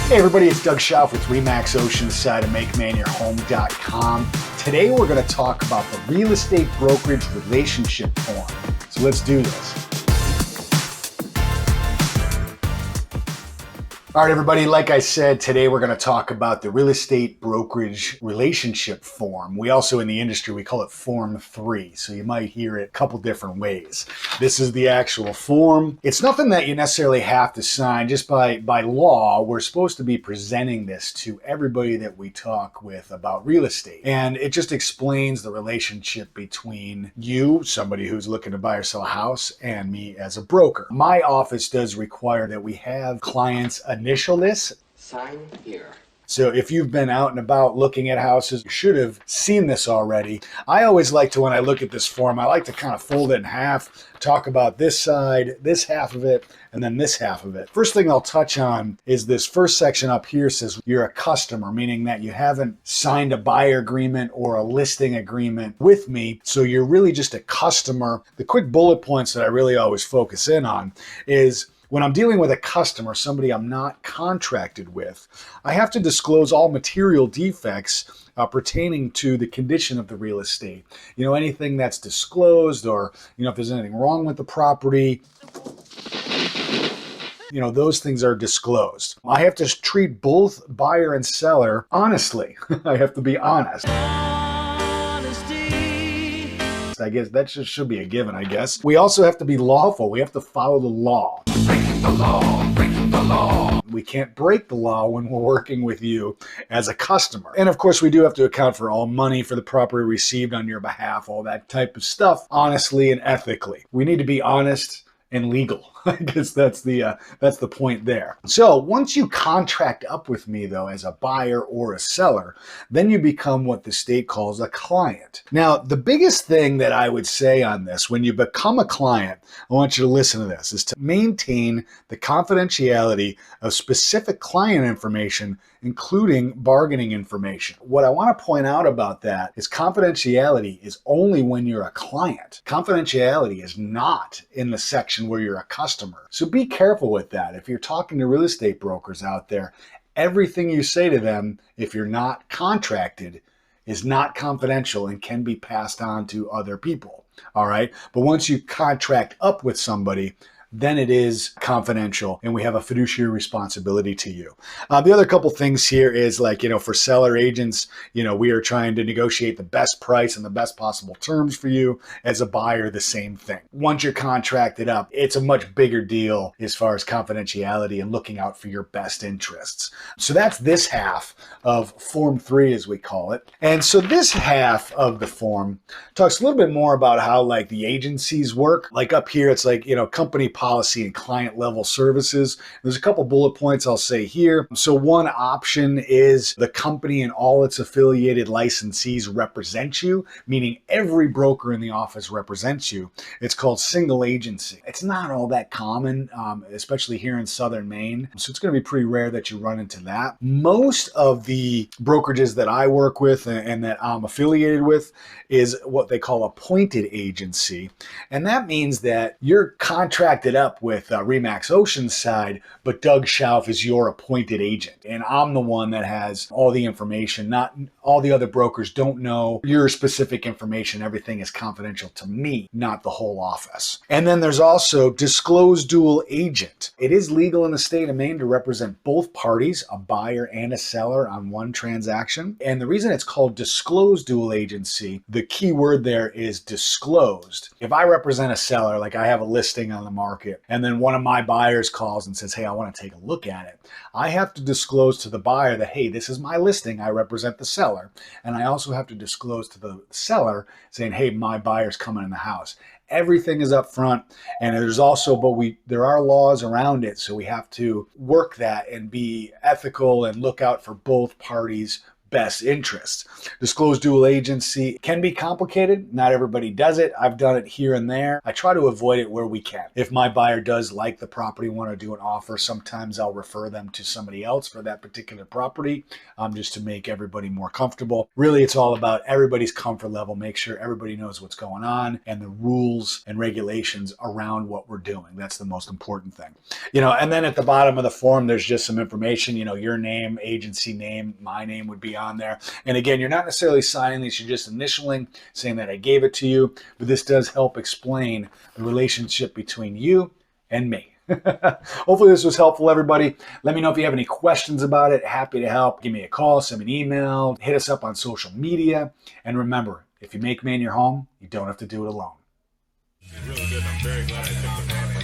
Hey everybody, it's Doug Schauf with Remax Oceanside of Make Maine Your Home.com. Today we're going to talk about the real estate brokerage relationship form. So let's do this. All right, everybody, like I said, today we're going to talk about the real estate brokerage relationship form. We also, in the industry, we call it Form 3, so you might hear it a couple different ways. This is the actual form. It's nothing that you necessarily have to sign. Just by law, we're supposed to be presenting this to everybody that we talk with about real estate. And it just explains the relationship between you, somebody who's looking to buy or sell a house, and me as a broker. My office does require that we have clients initial this. Sign here. So if you've been out and about looking at houses, you should have seen this already. I always like to, when I look at this form, I like to kind of fold it in half, talk about this side, this half of it, and then this half of it. First thing I'll touch on is this first section up here says you're a customer, meaning that you haven't signed a buyer agreement or a listing agreement with me. So you're really just a customer. The quick bullet points that I really always focus in on is when I'm dealing with a customer, somebody I'm not contracted with, I have to disclose all material defects pertaining to the condition of the real estate. You know, anything that's disclosed or, if there's anything wrong with the property, those things are disclosed. I have to treat both buyer and seller honestly. I have to be honest. I guess that should be a given, I guess. We also have to be lawful. We have to follow the law. Breaking the law, breaking the law. We can't break the law when we're working with you as a customer. And of course, we do have to account for all money for the property received on your behalf, all that type of stuff, honestly and ethically. We need to be honest and legal. I guess that's the point there. So once you contract up with me, though, as a buyer or a seller, then you become what the state calls a client. Now, the biggest thing that I would say on this, when you become a client, I want you to listen to this, is to maintain the confidentiality of specific client information, including bargaining information. What I want to point out about that is confidentiality is only when you're a client. Confidentiality is not in the section where you're a customer. So be careful with that. If you're talking to real estate brokers out there, everything you say to them, if you're not contracted, is not confidential and can be passed on to other people. All right. But once you contract up with somebody, then it is confidential and we have a fiduciary responsibility to you. The other couple things here is for seller agents, we are trying to negotiate the best price and the best possible terms for you. As a buyer, the same thing. Once you're contracted up, it's a much bigger deal as far as confidentiality and looking out for your best interests. So that's this half of Form 3, as we call it. And so this half of the form talks a little bit more about how the agencies work. Like up here, it's company policy and client level services. There's a couple bullet points I'll say here. So one option is the company and all its affiliated licensees represent you, meaning every broker in the office represents you. It's called single agency. It's not all that common, especially here in Southern Maine. So it's going to be pretty rare that you run into that. Most of the brokerages that I work with and that I'm affiliated with is what they call appointed agency. And that means that you're contracted up with Remax Oceanside, but Doug Schauf is your appointed agent. And I'm the one that has all the information. Not all the other brokers don't know your specific information. Everything is confidential to me, not the whole office. And then there's also disclosed dual agent. It is legal in the state of Maine to represent both parties, a buyer and a seller, on one transaction. And the reason it's called disclosed dual agency, the key word there is disclosed. If I represent a seller, I have a listing on the market, and then one of my buyers calls and says, hey, I want to take a look at it, I have to disclose to the buyer that, hey, this is my listing, I represent the seller. And I also have to disclose to the seller saying, hey, my buyer's coming in the house. Everything is up front, and there's also, there are laws around it, so we have to work that and be ethical and look out for both parties' best interest. Disclosed dual agency can be complicated. Not everybody does it. I've done it here and there. I try to avoid it where we can. If my buyer does like the property, want to do an offer, sometimes I'll refer them to somebody else for that particular property, just to make everybody more comfortable. Really, it's all about everybody's comfort level. Make sure everybody knows what's going on and the rules and regulations around what we're doing. That's the most important thing. And then at the bottom of the form, there's just some information, your name, agency name, my name would be on there. And again, you're not necessarily signing these, you're just initialing, saying that I gave it to you, but this does help explain the relationship between you and me. Hopefully this was helpful, everybody. Let me know if you have any questions about it. Happy to help. Give me a call, send me an email, hit us up on social media. And remember, if you make Maine your home, you don't have to do it alone. Really good. I'm very glad I picked the